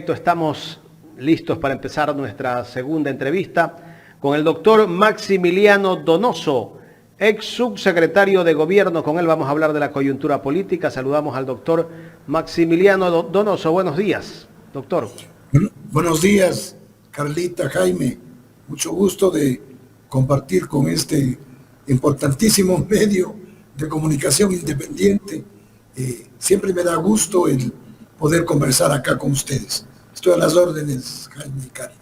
Perfecto, estamos listos para empezar nuestra segunda entrevista con el doctor Maximiliano Donoso, ex subsecretario de Gobierno. Con él vamos a hablar de la coyuntura política. Saludamos al doctor Maximiliano Donoso. Buenos días, doctor. Buenos días, Carlita, Jaime. Mucho gusto de compartir con este importantísimo medio de comunicación independiente. Siempre me da gusto el poder conversar acá con ustedes. Estoy a las órdenes, Jaime y Cari.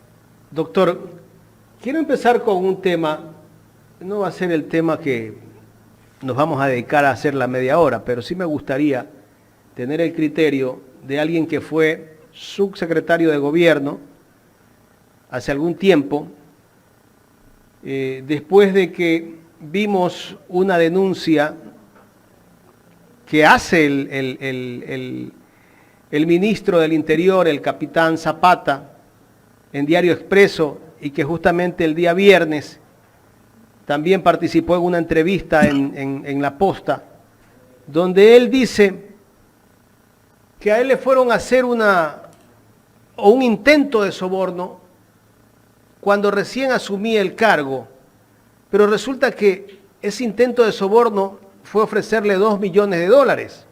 Doctor, quiero empezar con un tema. No va a ser el tema que nos vamos a dedicar a hacer la media hora, pero sí me gustaría tener el criterio de alguien que fue subsecretario de Gobierno hace algún tiempo, después de que vimos una denuncia que hace el ministro del Interior, el capitán Zapata, en Diario Expreso, y que justamente el día viernes también participó en una entrevista en La Posta, donde él dice que a él le fueron a hacer un intento de soborno cuando recién asumía el cargo, pero resulta que ese intento de soborno fue ofrecerle $2 millones.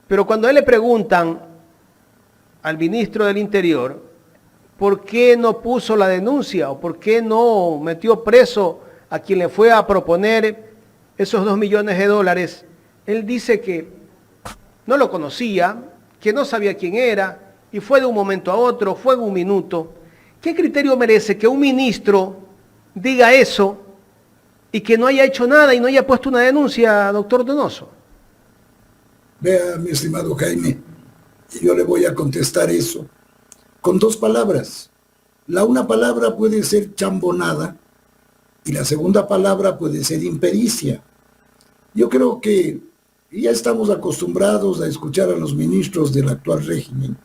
Pero cuando a él le preguntan al ministro del Interior por qué no puso la denuncia o por qué no metió preso a quien le fue a proponer esos $2 millones, él dice que no lo conocía, que no sabía quién era y fue de un momento a otro, fue en un minuto. ¿Qué criterio merece que un ministro diga eso y que no haya hecho nada y no haya puesto una denuncia, doctor Donoso? Vea, mi estimado Jaime, yo le voy a contestar eso con dos palabras. Una palabra puede ser chambonada y la segunda palabra puede ser impericia. Yo creo que ya estamos acostumbrados a escuchar a los ministros del actual régimen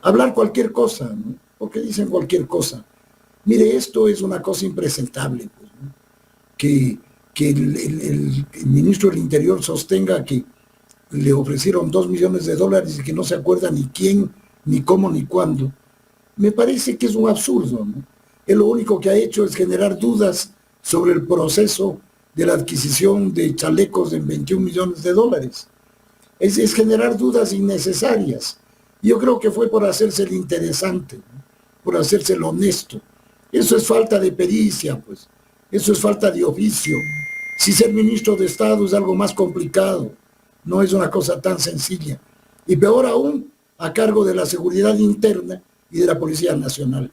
hablar cualquier cosa, ¿no? Porque dicen cualquier cosa. Mire, esto es una cosa impresentable, pues, ¿no? Que el ministro del Interior sostenga que le ofrecieron $2 millones y que no se acuerda ni quién, ni cómo, ni cuándo. Me parece que es un absurdo, ¿no? Él lo único que ha hecho es generar dudas sobre el proceso de la adquisición de chalecos en $21 millones. Es generar dudas innecesarias. Yo creo que fue por hacerse el interesante, ¿no? Por hacerse el honesto. Eso es falta de pericia, pues. Eso es falta de oficio. Si ser ministro de Estado es algo más complicado, no es una cosa tan sencilla. Y peor aún, a cargo de la seguridad interna y de la Policía Nacional.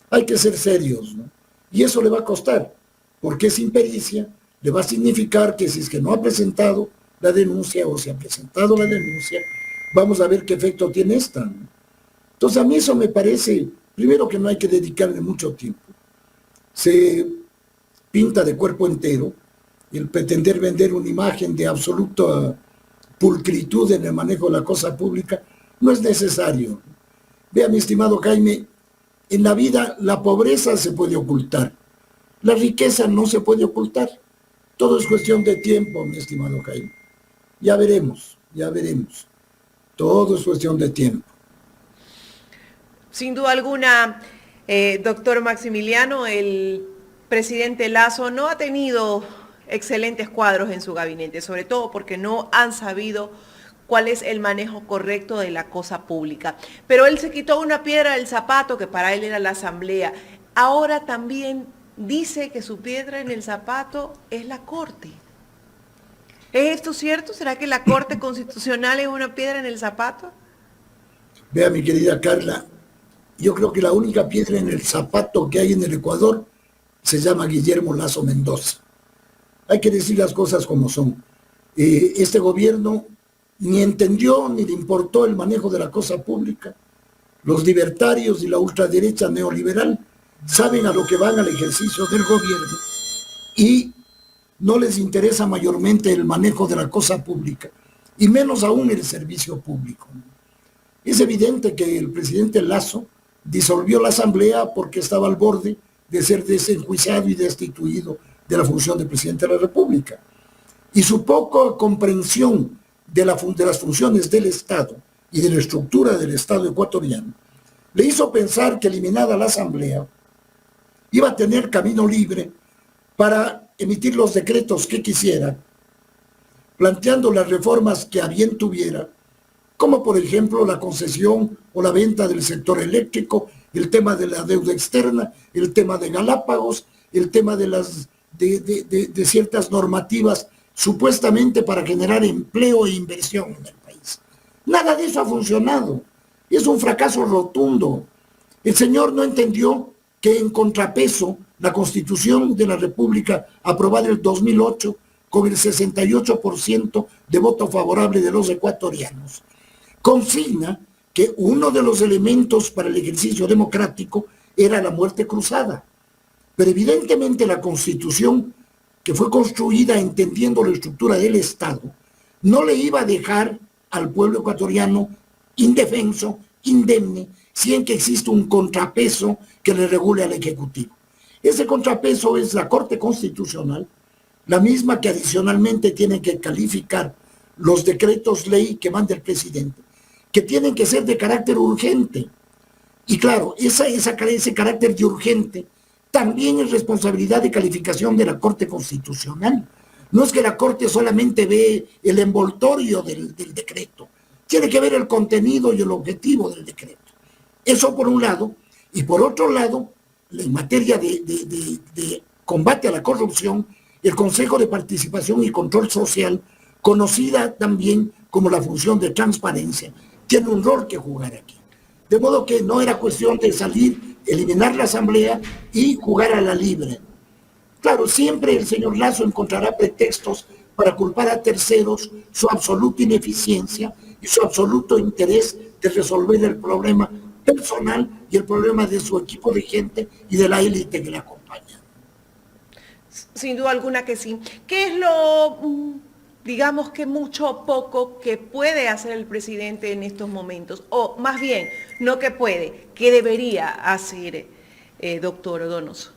Hay que ser serios, ¿no? Y eso le va a costar, porque esa impericia le va a significar que si es que no ha presentado la denuncia o si ha presentado la denuncia, vamos a ver qué efecto tiene esta, ¿no? Entonces a mí eso me parece, primero, que no hay que dedicarle mucho tiempo. Se pinta de cuerpo entero el pretender vender una imagen de absoluta pulcritud en el manejo de la cosa pública. No es necesario. Vea, mi estimado Jaime, en la vida la pobreza se puede ocultar, la riqueza no se puede ocultar. Todo es cuestión de tiempo, mi estimado Jaime. Ya veremos. Todo es cuestión de tiempo. Sin duda alguna, doctor Maximiliano, el presidente Lasso no ha tenido excelentes cuadros en su gabinete, sobre todo porque no han sabido cuál es el manejo correcto de la cosa pública. Pero él se quitó una piedra del zapato que para él era la Asamblea. Ahora también dice que su piedra en el zapato es la Corte. ¿Es esto cierto? ¿Será que la Corte Constitucional es una piedra en el zapato? Vea, mi querida Carla, yo creo que la única piedra en el zapato que hay en el Ecuador se llama Guillermo Lasso Mendoza. Hay que decir las cosas como son. Este gobierno ni entendió ni le importó el manejo de la cosa pública. Los libertarios y la ultraderecha neoliberal saben a lo que van al ejercicio del gobierno y no les interesa mayormente el manejo de la cosa pública y menos aún el servicio público. Es evidente que el presidente Lasso disolvió la Asamblea porque estaba al borde de ser desenjuiciado y destituido de la función de presidente de la República. Y su poca comprensión de las funciones del Estado y de la estructura del Estado ecuatoriano, le hizo pensar que eliminada la Asamblea, iba a tener camino libre para emitir los decretos que quisiera, planteando las reformas que a bien tuviera, como por ejemplo la concesión o la venta del sector eléctrico, el tema de la deuda externa, el tema de Galápagos, el tema de ciertas normativas supuestamente para generar empleo e inversión en el país. Nada de eso ha funcionado. Es un fracaso rotundo. El señor no entendió que en contrapeso la Constitución de la República aprobada en el 2008 con el 68% de voto favorable de los ecuatorianos, consigna que uno de los elementos para el ejercicio democrático era la muerte cruzada. Pero evidentemente la Constitución, que fue construida entendiendo la estructura del Estado, no le iba a dejar al pueblo ecuatoriano indefenso, indemne, sin que exista un contrapeso que le regule al Ejecutivo. Ese contrapeso es la Corte Constitucional, la misma que adicionalmente tiene que calificar los decretos ley que manda el presidente, que tienen que ser de carácter urgente. Y claro, ese carácter de urgente también es responsabilidad de calificación de la Corte Constitucional. No es que la Corte solamente ve el envoltorio del decreto, tiene que ver el contenido y el objetivo del decreto. Eso por un lado, y por otro lado, en materia de combate a la corrupción, el Consejo de Participación y Control Social, conocida también como la función de transparencia, tiene un rol que jugar aquí. De modo que no era cuestión de salir, eliminar la Asamblea y jugar a la libre. Claro, siempre el señor Lasso encontrará pretextos para culpar a terceros su absoluta ineficiencia y su absoluto interés de resolver el problema personal y el problema de su equipo de gente y de la élite que le acompaña. Sin duda alguna que sí. ¿Qué es lo, digamos que mucho o poco que puede hacer el presidente en estos momentos? O más bien, no que puede, que debería hacer, doctor Donoso.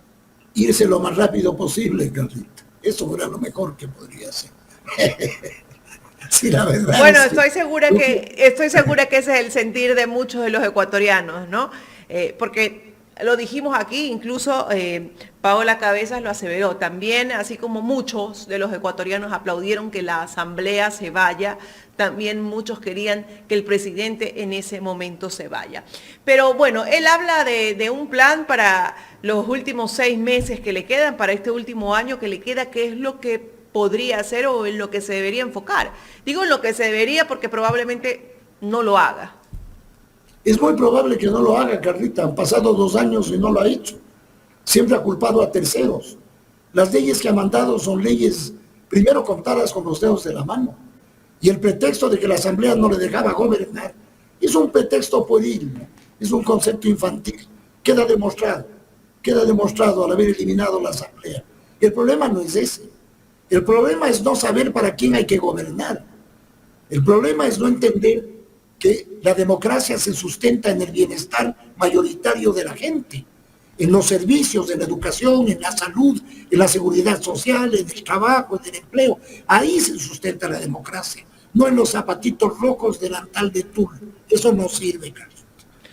Irse lo más rápido posible, Carlita. Eso era lo mejor que podría hacer. Sí, la verdad. Bueno, estoy segura que ese es el sentir de muchos de los ecuatorianos, ¿no? Porque lo dijimos aquí, incluso Paola Cabezas lo aseveró. También, así como muchos de los ecuatorianos aplaudieron que la Asamblea se vaya, también muchos querían que el presidente en ese momento se vaya. Pero bueno, él habla de un plan para los últimos 6 meses que le quedan, para este último año que le queda, que es lo que podría hacer o en lo que se debería enfocar. Digo en lo que se debería porque probablemente no lo haga. Es muy probable que no lo haga, Carlita. Han pasado 2 años y no lo ha hecho. Siempre ha culpado a terceros. Las leyes que ha mandado son leyes, primero contadas con los dedos de la mano. Y el pretexto de que la Asamblea no le dejaba gobernar es un pretexto pueril, es un concepto infantil. Queda demostrado al haber eliminado la Asamblea. El problema no es ese. El problema es no saber para quién hay que gobernar. El problema es no entender que la democracia se sustenta en el bienestar mayoritario de la gente, en los servicios, en la educación, en la salud, en la seguridad social, en el trabajo, en el empleo. Ahí se sustenta la democracia, no en los zapatitos rojos delantal de tul. Eso no sirve, Carlos.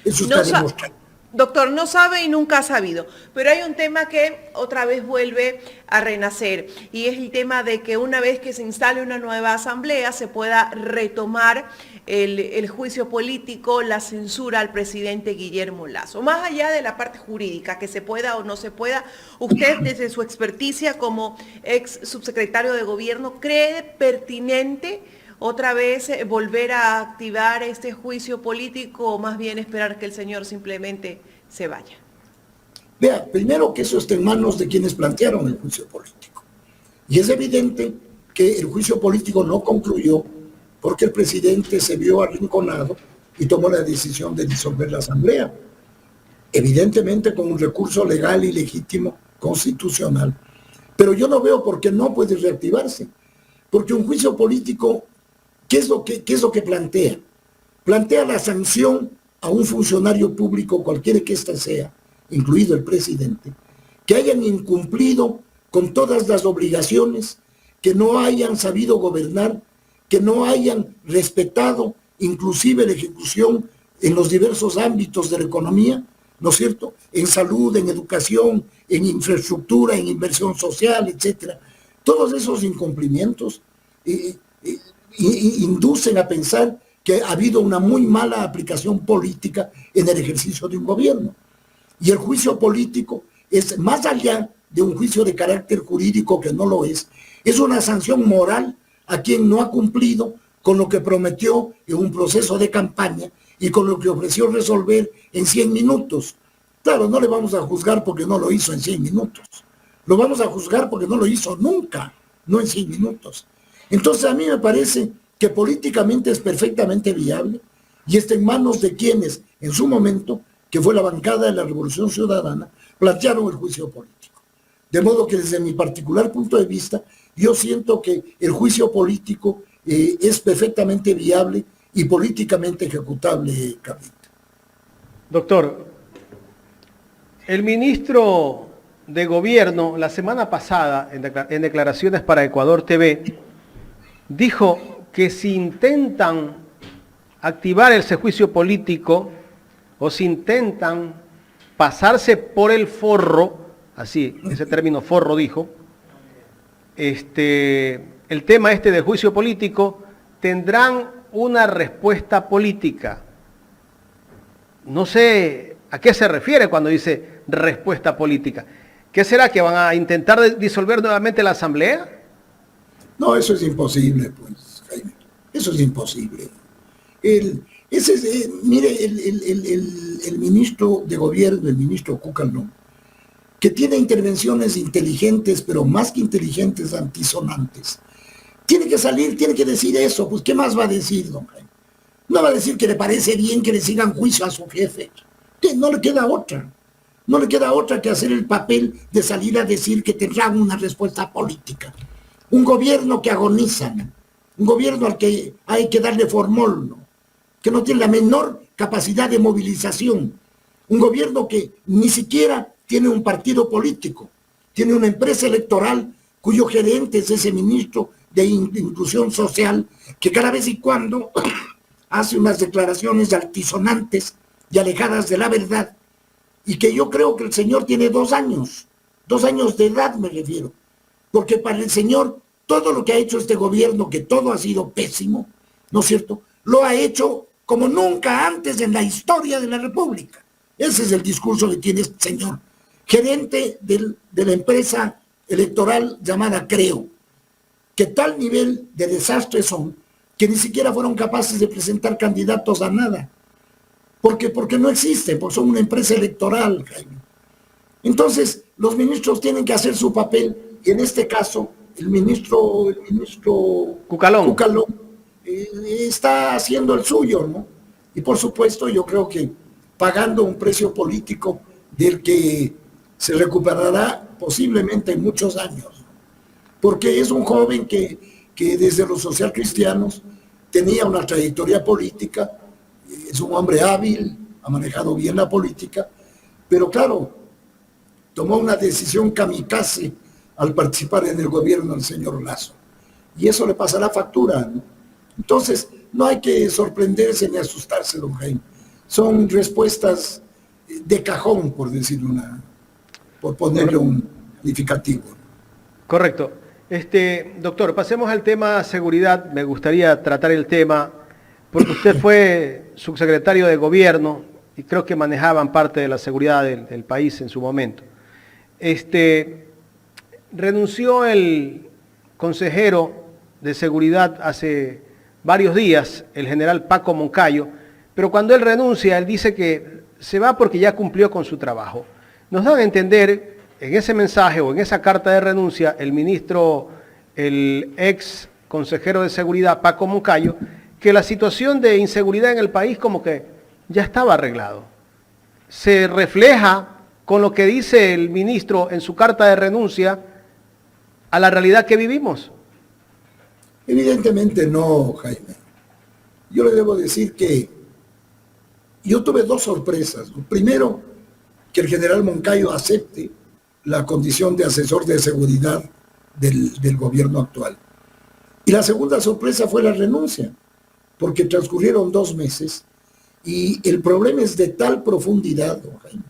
Eso está demostrado. Doctor, no sabe y nunca ha sabido, pero hay un tema que otra vez vuelve a renacer y es el tema de que una vez que se instale una nueva asamblea se pueda retomar el juicio político, la censura al presidente Guillermo Lasso. Más allá de la parte jurídica, que se pueda o no se pueda, usted desde su experticia como ex subsecretario de gobierno, ¿cree pertinente otra vez volver a activar este juicio político o más bien esperar que el señor simplemente se vaya? Vea, primero que eso está en manos de quienes plantearon el juicio político. Y es evidente que el juicio político no concluyó porque el presidente se vio arrinconado y tomó la decisión de disolver la Asamblea. Evidentemente con un recurso legal y legítimo, constitucional. Pero yo no veo por qué no puede reactivarse. Porque un juicio político, ¿qué es lo que plantea? Plantea la sanción a un funcionario público, cualquiera que ésta sea, incluido el presidente, que hayan incumplido con todas las obligaciones, que no hayan sabido gobernar, que no hayan respetado inclusive la ejecución en los diversos ámbitos de la economía, ¿no es cierto? En salud, en educación, en infraestructura, en inversión social, etcétera. Todos esos incumplimientos inducen a pensar que ha habido una muy mala aplicación política en el ejercicio de un gobierno. Y el juicio político es más allá de un juicio de carácter jurídico, que no lo es una sanción moral a quien no ha cumplido con lo que prometió en un proceso de campaña y con lo que ofreció resolver en 100 minutos. Claro, no le vamos a juzgar porque no lo hizo en 100 minutos. Lo vamos a juzgar porque no lo hizo nunca, no en 100 minutos. Entonces a mí me parece que políticamente es perfectamente viable y está en manos de quienes en su momento, que fue la bancada de la Revolución Ciudadana, plantearon el juicio político. De modo que desde mi particular punto de vista, yo siento que el juicio político es perfectamente viable y políticamente ejecutable, Carlito. Doctor, el ministro de Gobierno la semana pasada, en declaraciones para Ecuador TV, dijo que si intentan activar ese juicio político o si intentan pasarse por el forro, así, ese término forro dijo, el tema de juicio político, tendrán una respuesta política. No sé a qué se refiere cuando dice respuesta política. ¿Qué será? ¿Que van a intentar disolver nuevamente la Asamblea? No, eso es imposible, pues, Jaime. Eso es imposible. Mire, el ministro de Gobierno, el ministro Cucalón, que tiene intervenciones inteligentes, pero más que inteligentes, antisonantes. Tiene que salir, tiene que decir eso, pues ¿qué más va a decir, don Jaime? No va a decir que le parece bien que le sigan juicio a su jefe. Que no le queda otra. No le queda otra que hacer el papel de salir a decir que tendrán una respuesta política. Un gobierno que agoniza, ¿no? Un gobierno al que hay que darle formol, ¿no? Que no tiene la menor capacidad de movilización. Un gobierno que ni siquiera tiene un partido político, tiene una empresa electoral cuyo gerente es ese ministro de Inclusión Social, que cada vez y cuando hace unas declaraciones altisonantes y alejadas de la verdad, y que yo creo que el señor tiene 2 años de edad me refiero, porque para el señor todo lo que ha hecho este gobierno, que todo ha sido pésimo, ¿no es cierto?, lo ha hecho como nunca antes en la historia de la República. Ese es el discurso que tiene este señor, gerente de la empresa electoral llamada Creo, que tal nivel de desastre son que ni siquiera fueron capaces de presentar candidatos a nada. Porque no existen, porque son una empresa electoral, Jaime. Entonces, los ministros tienen que hacer su papel, y en este caso, el ministro Cucalón está haciendo el suyo, ¿no? Y por supuesto, yo creo que pagando un precio político del que se recuperará posiblemente en muchos años, porque es un joven que desde los socialcristianos tenía una trayectoria política, es un hombre hábil, ha manejado bien la política, pero claro, tomó una decisión kamikaze al participar en el gobierno del señor Lasso, y eso le pasará factura, ¿no? Entonces, no hay que sorprenderse ni asustarse, don Jaime. Son respuestas de cajón, por ponerle un calificativo. Correcto. Doctor, pasemos al tema seguridad. Me gustaría tratar el tema, porque usted fue subsecretario de Gobierno y creo que manejaban parte de la seguridad del país en su momento. Renunció el consejero de Seguridad hace varios días, el general Paco Moncayo, pero cuando él renuncia, él dice que se va porque ya cumplió con su trabajo. Nos dan a entender en ese mensaje o en esa carta de renuncia, el ex consejero de Seguridad, Paco Moncayo, que la situación de inseguridad en el país como que ya estaba arreglado. Se refleja con lo que dice el ministro en su carta de renuncia a la realidad que vivimos. Evidentemente no, Jaime. Yo le debo decir que yo tuve 2 sorpresas. Primero, que el general Moncayo acepte la condición de asesor de seguridad del gobierno actual. Y la segunda sorpresa fue la renuncia, porque transcurrieron 2 meses y el problema es de tal profundidad, don Jaime.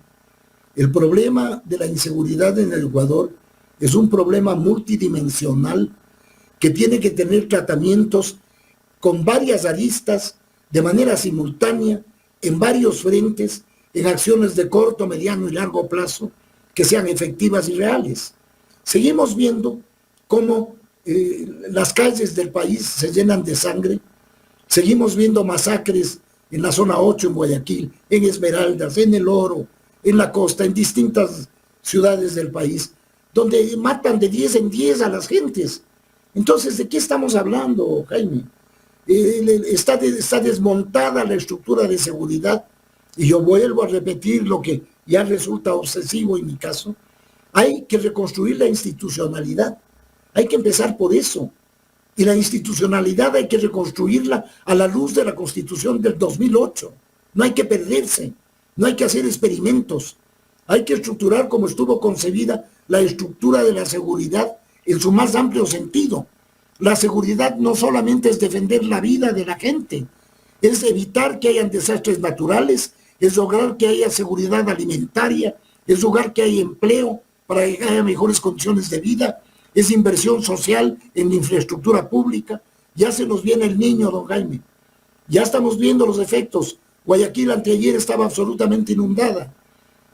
El problema de la inseguridad en el Ecuador es un problema multidimensional que tiene que tener tratamientos con varias aristas de manera simultánea, en varios frentes, en acciones de corto, mediano y largo plazo, que sean efectivas y reales. Seguimos viendo cómo las calles del país se llenan de sangre, seguimos viendo masacres en la zona 8 en Guayaquil, en Esmeraldas, en El Oro, en la costa, en distintas ciudades del país, donde matan de 10 en 10 a las gentes. Entonces, ¿de qué estamos hablando, Jaime? Está desmontada la estructura de seguridad, y yo vuelvo a repetir lo que ya resulta obsesivo en mi caso. Hay que reconstruir la institucionalidad, hay que empezar por eso, y la institucionalidad hay que reconstruirla a la luz de la Constitución del 2008, no hay que perderse, no hay que hacer experimentos, hay que estructurar como estuvo concebida la estructura de la seguridad en su más amplio sentido. La seguridad no solamente es defender la vida de la gente, es evitar que hayan desastres naturales, es lograr que haya seguridad alimentaria, es lograr que haya empleo para que haya mejores condiciones de vida, es inversión social en la infraestructura pública. Ya se nos viene el niño, don Jaime, ya estamos viendo los efectos. Guayaquil anteayer estaba absolutamente inundada.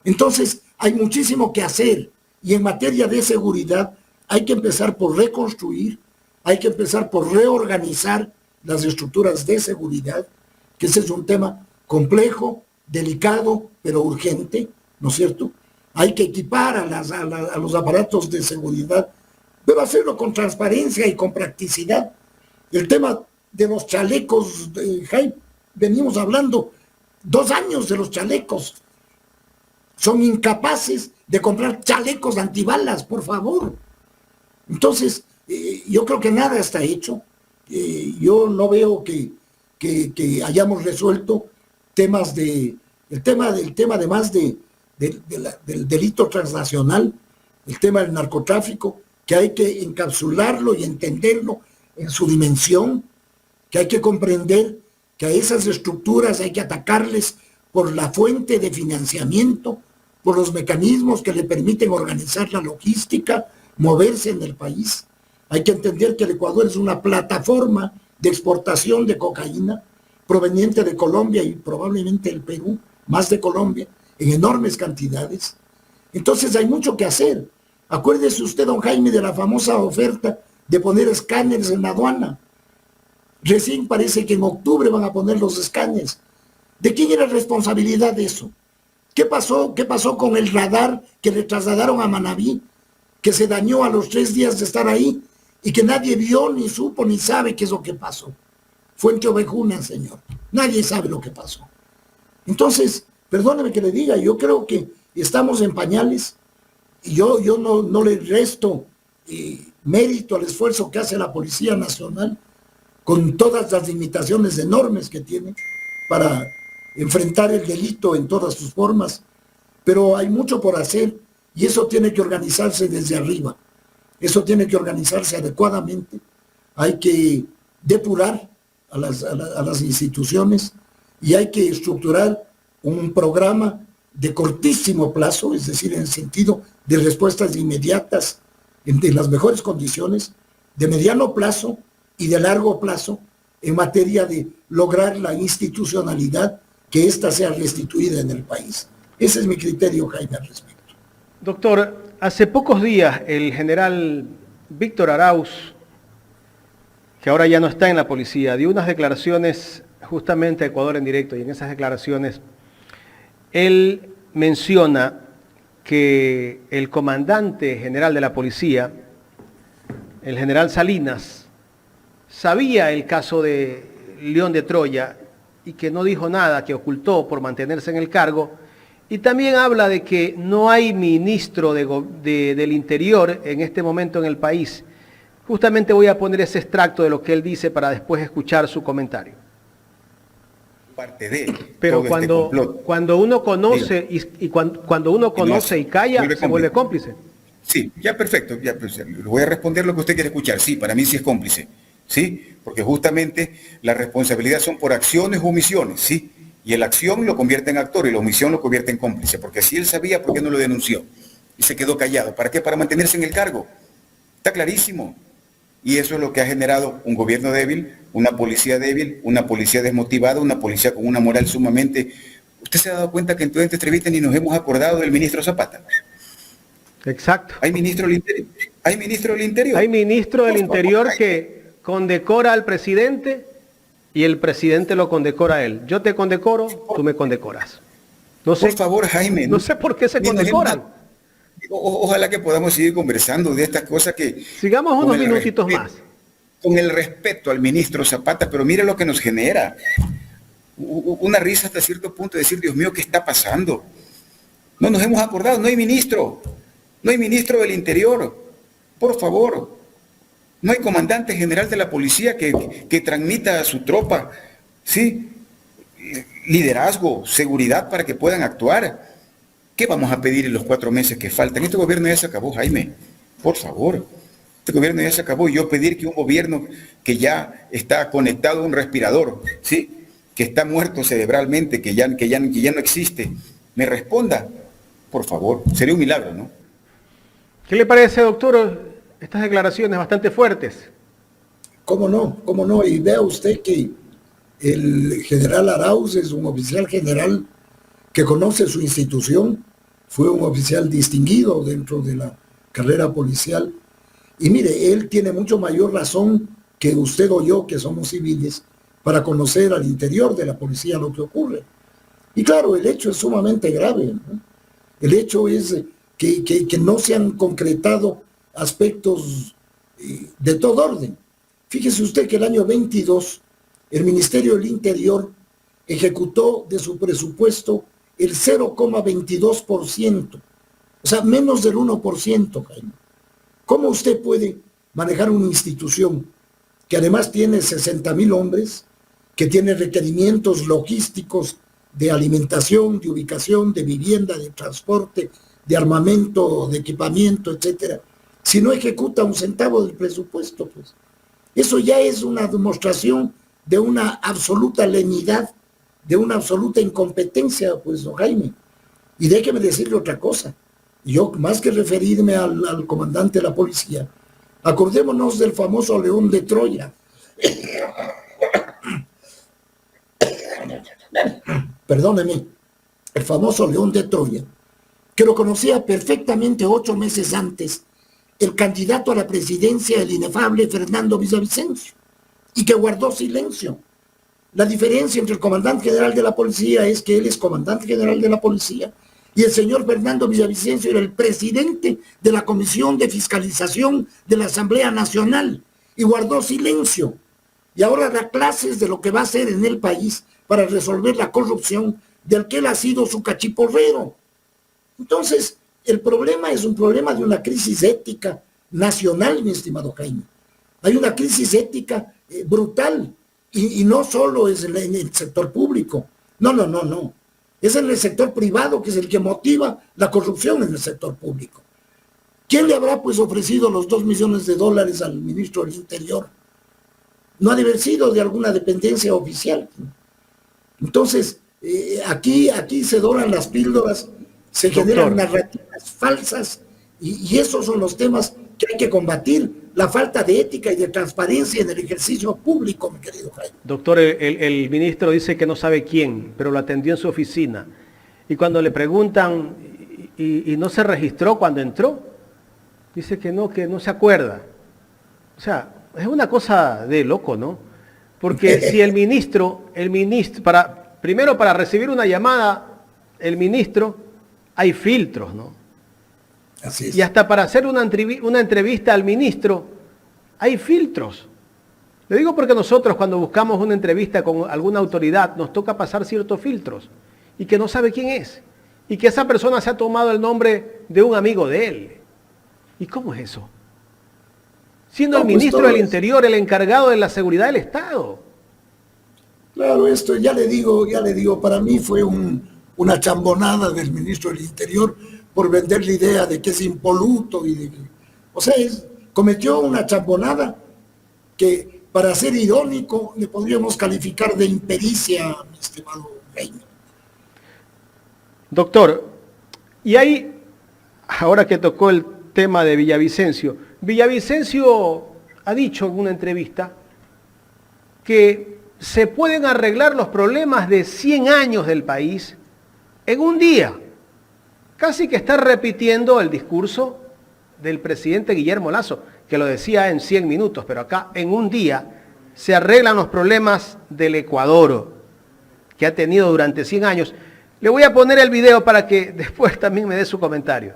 Entonces hay muchísimo que hacer, y en materia de seguridad hay que empezar por reconstruir, hay que empezar por reorganizar las estructuras de seguridad, que ese es un tema complejo, delicado, pero urgente, ¿no es cierto? Hay que equipar a los aparatos de seguridad, pero hacerlo con transparencia y con practicidad. El tema de los chalecos, Jaime, venimos hablando 2 años de los chalecos. Son incapaces de comprar chalecos antibalas, por favor. Entonces, yo creo que nada está hecho. Yo no veo que hayamos resuelto temas el tema además del delito transnacional, el tema del narcotráfico, que hay que encapsularlo y entenderlo en su dimensión, que hay que comprender que a esas estructuras hay que atacarles por la fuente de financiamiento, por los mecanismos que le permiten organizar la logística, moverse en el país. Hay que entender que el Ecuador es una plataforma de exportación de cocaína proveniente de Colombia y probablemente el Perú, más de Colombia, en enormes cantidades. Entonces hay mucho que hacer. Acuérdese usted, don Jaime, de la famosa oferta de poner escáneres en la aduana. Recién parece que en octubre van a poner los escáneres. ¿De quién era responsabilidad de eso? ¿Qué pasó con el radar que le trasladaron a Manabí, que se dañó a los 3 días de estar ahí y que nadie vio, ni supo, ni sabe qué es lo que pasó? Fuente Ovejuna, señor. Nadie sabe lo que pasó. Entonces, perdóneme que le diga, yo creo que estamos en pañales, y yo no le resto mérito al esfuerzo que hace la Policía Nacional, con todas las limitaciones enormes que tiene para enfrentar el delito en todas sus formas, pero hay mucho por hacer, y eso tiene que organizarse desde arriba, eso tiene que organizarse adecuadamente. Hay que depurar a las instituciones, y hay que estructurar un programa de cortísimo plazo, es decir, en el sentido de respuestas inmediatas en las mejores condiciones, de mediano plazo y de largo plazo, en materia de lograr la institucionalidad, que ésta sea restituida en el país. Ese es mi criterio, Jaime, al respecto. Doctor, hace pocos días el general Víctor Arauz, que ahora ya no está en la policía, dio unas declaraciones justamente a Ecuador en Directo, y en esas declaraciones él menciona que el comandante general de la policía, el general Salinas, sabía el caso de León de Troya y que no dijo nada, que ocultó por mantenerse en el cargo, y también habla de que no hay ministro del Interior en este momento en el país. Justamente voy a poner ese extracto de lo que él dice para después escuchar su comentario. Parte de pero cuando uno conoce y cuando uno conoce y calla, se vuelve cómplice. Sí, ya perfecto, ya, pues, le voy a responder lo que usted quiere escuchar. Sí, para mí sí es cómplice. ¿sí? Porque justamente la responsabilidad son por acciones o omisiones, ¿sí? Y la acción lo convierte en actor y la omisión lo convierte en cómplice, porque si él sabía, ¿por qué no lo denunció? Y se quedó callado. ¿Para qué? Para mantenerse en el cargo. Está clarísimo. Y eso es lo que ha generado un gobierno débil, una policía desmotivada, una policía con una moral sumamente... ¿Usted se ha dado cuenta que en toda esta entrevista ni nos hemos acordado del ministro Zapata? Exacto. ¿Hay ministro del Interior? ¿Hay ministro del Interior? Hay ministro del Interior que condecora al presidente y el presidente lo condecora a él. Yo te condecoro, tú me condecoras. No sé, por favor, Jaime. No sé por qué se condecoran. Ojalá que podamos seguir conversando de estas cosas que... Sigamos unos minutitos más. Con el respeto al ministro Zapata, pero mire lo que nos genera. Una risa hasta cierto punto de decir, Dios mío, ¿qué está pasando? No nos hemos acordado, no hay ministro del Interior, por favor. No hay comandante general de la policía que transmita a su tropa, ¿sí? Liderazgo, seguridad para que puedan actuar. ¿Qué vamos a pedir en los 4 meses que faltan? Este gobierno ya se acabó, Jaime, por favor. Este gobierno ya se acabó y yo pedir que un gobierno que ya está conectado a un respirador, ¿sí? Que está muerto cerebralmente, que ya no existe, me responda, por favor, sería un milagro, ¿no? ¿Qué le parece, doctor, estas declaraciones bastante fuertes? ¿Cómo no? Y vea usted que el general Arauz es un oficial general que conoce su institución, fue un oficial distinguido dentro de la carrera policial, y mire, él tiene mucho mayor razón que usted o yo, que somos civiles, para conocer al interior de la policía lo que ocurre. Y claro, el hecho es sumamente grave, ¿no? El hecho es que no se han concretado aspectos de todo orden. Fíjese usted que el año 22, el Ministerio del Interior ejecutó de su presupuesto el 0,22%, o sea, menos del 1%, Jaime. ¿Cómo usted puede manejar una institución que además tiene 60,000 hombres, que tiene requerimientos logísticos de alimentación, de ubicación, de vivienda, de transporte, de armamento, de equipamiento, etcétera, si no ejecuta un centavo del presupuesto? Pues eso ya es una demostración de una absoluta lenidad, de una absoluta incompetencia, pues, don Jaime. Y déjeme decirle otra cosa. Yo, más que referirme al comandante de la policía, acordémonos del famoso León de Troya. Perdóneme, el famoso León de Troya, que lo conocía perfectamente 8 meses antes el candidato a la presidencia, el inefable Fernando Villavicencio, y que guardó silencio. La diferencia entre el comandante general de la policía es que él es comandante general de la policía y el señor Fernando Villavicencio era el presidente de la Comisión de Fiscalización de la Asamblea Nacional y guardó silencio. Y ahora da clases de lo que va a hacer en el país para resolver la corrupción del que él ha sido su cachiporrero. Entonces, el problema es un problema de una crisis ética nacional, mi estimado Jaime. Hay una crisis ética brutal y no solo es en el sector público. No. Es en el sector privado que es el que motiva la corrupción en el sector público. ¿Quién le habrá pues ofrecido los $2 millones al ministro del Interior? No ha de haber sido de alguna dependencia oficial. Entonces, aquí se doran las píldoras, se generan narrativas falsas y esos son los temas que hay que combatir. La falta de ética y de transparencia en el ejercicio público, mi querido Jaime. Doctor, el ministro dice que no sabe quién, pero lo atendió en su oficina. Y cuando le preguntan, y no se registró cuando entró, dice que no se acuerda. O sea, es una cosa de loco, ¿no? Porque si el ministro, primero para recibir una llamada, el ministro, hay filtros, ¿no? Así es. Y hasta para hacer una entrevista al ministro, hay filtros. Le digo porque nosotros cuando buscamos una entrevista con alguna autoridad, nos toca pasar ciertos filtros, y que no sabe quién es, y que esa persona se ha tomado el nombre de un amigo de él. ¿Y cómo es eso? Siendo el ministro del Interior el encargado de la seguridad del Estado. Claro, esto ya le digo, para mí fue una chambonada del ministro del Interior por vender la idea de que es impoluto y de que, o sea, cometió una chambonada que para ser irónico, le podríamos calificar de impericia, mi estimado Jaime. Doctor, y ahí, ahora que tocó el tema de Villavicencio, Villavicencio ha dicho en una entrevista que se pueden arreglar los problemas de 100 años del país en un día. Casi que está repitiendo el discurso del presidente Guillermo Lasso, que lo decía en 100 minutos, pero acá en un día se arreglan los problemas del Ecuador, que ha tenido durante 100 años. Le voy a poner el video para que después también me dé su comentario.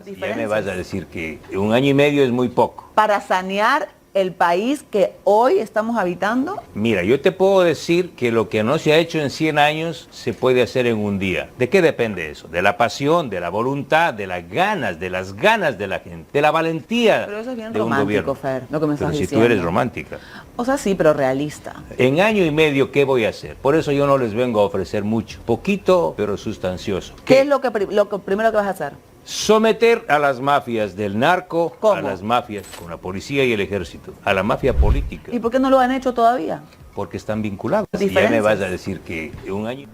Ya me vas a decir que 1 año y medio es muy poco. Para sanear el país que hoy estamos habitando. Mira, yo te puedo decir que lo que no se ha hecho en 100 años se puede hacer en un día. ¿De qué depende eso? De la pasión, de la voluntad, de las ganas de la gente, de la valentía Pero eso es bien de un romántico, gobierno. Fer, lo que me estás Pero si diciendo. tú eres romántica. O sea, sí, pero realista. En año y medio, ¿qué voy a hacer? Por eso yo no les vengo a ofrecer mucho. Poquito, pero sustancioso. ¿Qué es lo primero que vas a hacer? Someter a las mafias del narco, ¿Cómo? a las mafias con la policía y el ejército, a la mafia política, ¿Y por qué no lo han hecho todavía? porque están vinculados. Y ya me Diferencias. vas a decir que en 1 año...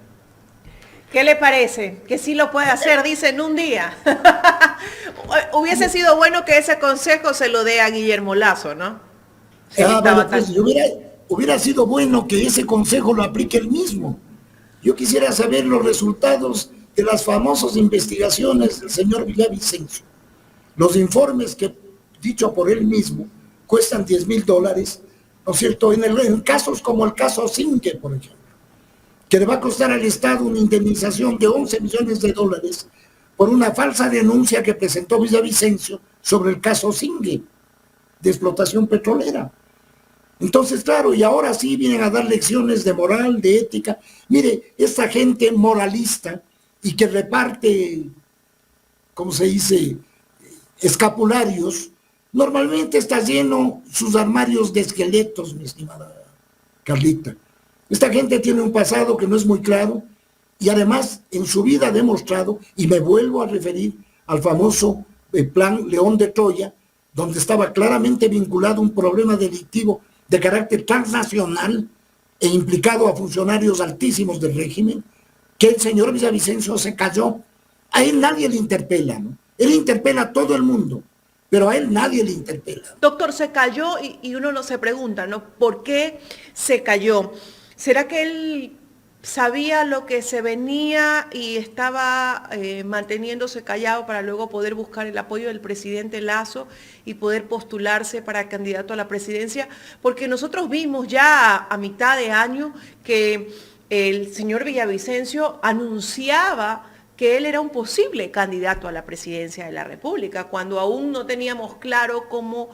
¿Qué le parece? Que sí lo puede hacer, dice, en un día. Hubiese sido bueno que ese consejo se lo dé a Guillermo Lasso, ¿no? Si él estaba Vale, pues, tan- hubiera sido bueno que ese consejo lo aplique él mismo. Yo quisiera saber los resultados de las famosas investigaciones del señor Villavicencio. Los informes que, dicho por él mismo, cuestan $10,000, ¿no es cierto? En casos como el caso Zinke, por ejemplo, que le va a costar al Estado una indemnización de $11 millones por una falsa denuncia que presentó Villavicencio sobre el caso Zinke de explotación petrolera. Entonces, claro, y ahora sí vienen a dar lecciones de moral, de ética. Mire, esta gente moralista y que reparte, ¿cómo se dice?, escapularios, normalmente está lleno sus armarios de esqueletos, mi estimada Carlita. Esta gente tiene un pasado que no es muy claro y además en su vida ha demostrado, y me vuelvo a referir al famoso plan León de Troya, donde estaba claramente vinculado un problema delictivo de carácter transnacional e implicado a funcionarios altísimos del régimen, que el señor Villavicencio se cayó. A él nadie le interpela, ¿no? Él interpela a todo el mundo, pero a él nadie le interpela. Doctor, se cayó y uno no se pregunta, ¿no? ¿Por qué se cayó? ¿Será que él sabía lo que se venía y estaba manteniéndose callado para luego poder buscar el apoyo del presidente Lasso y poder postularse para candidato a la presidencia? Porque nosotros vimos ya a mitad de año que el señor Villavicencio anunciaba que él era un posible candidato a la presidencia de la República, cuando aún no teníamos claro cómo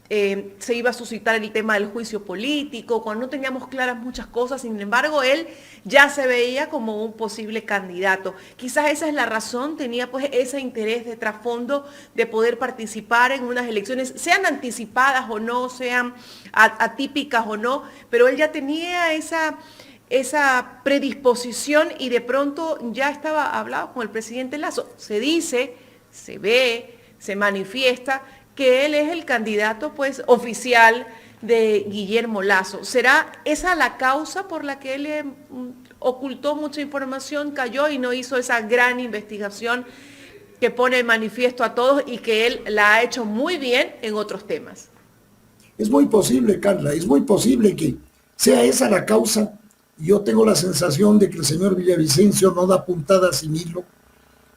se iba a suscitar el tema del juicio político, cuando no teníamos claras muchas cosas. Sin embargo, él ya se veía como un posible candidato. Quizás esa es la razón, tenía pues ese interés de trasfondo de poder participar en unas elecciones, sean anticipadas o no, sean atípicas o no, pero él ya tenía esa predisposición y de pronto ya estaba hablado con el presidente Lasso. Se dice, se ve, se manifiesta que él es el candidato pues oficial de Guillermo Lasso. ¿Será esa la causa por la que él ocultó mucha información, cayó y no hizo esa gran investigación que pone de manifiesto a todos y que él la ha hecho muy bien en otros temas? Es muy posible, Carla, es muy posible que sea esa la causa. Yo tengo la sensación de que el señor Villavicencio no da puntada sin hilo.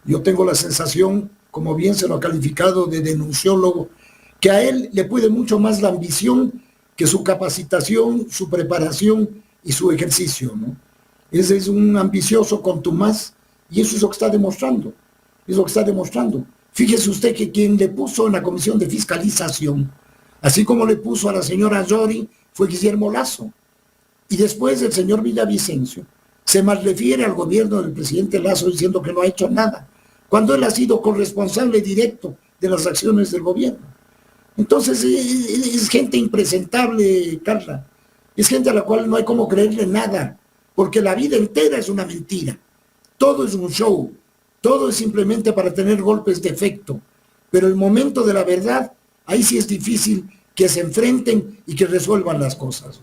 Yo tengo la sensación, como bien se lo ha calificado, de denunciólogo, que a él le puede mucho más la ambición que su capacitación, su preparación y su ejercicio, ¿no? Ese es un ambicioso contumaz y eso es lo que está demostrando. Es lo que está demostrando. Fíjese usted que quien le puso en la comisión de fiscalización, así como le puso a la señora Yori, fue Guillermo Lasso. Y después el señor Villavicencio se mal refiere al gobierno del presidente Lasso diciendo que no ha hecho nada, cuando él ha sido corresponsable directo de las acciones del gobierno. Entonces es gente impresentable, Carla. Es gente a la cual no hay como creerle nada, porque la vida entera es una mentira. Todo es un show, todo es simplemente para tener golpes de efecto. Pero el momento de la verdad, ahí sí es difícil que se enfrenten y que resuelvan las cosas.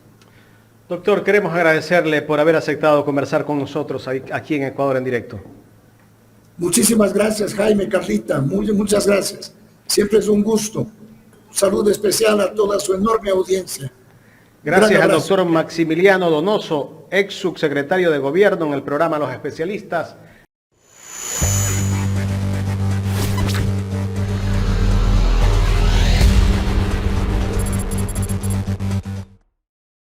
Doctor, queremos agradecerle por haber aceptado conversar con nosotros aquí en Ecuador en directo. Muchísimas gracias, Jaime, Carlita, muchas gracias. Siempre es un gusto. Un saludo especial a toda su enorme audiencia. Gracias al doctor Maximiliano Donoso, ex subsecretario de Gobierno en el programa Los Especialistas,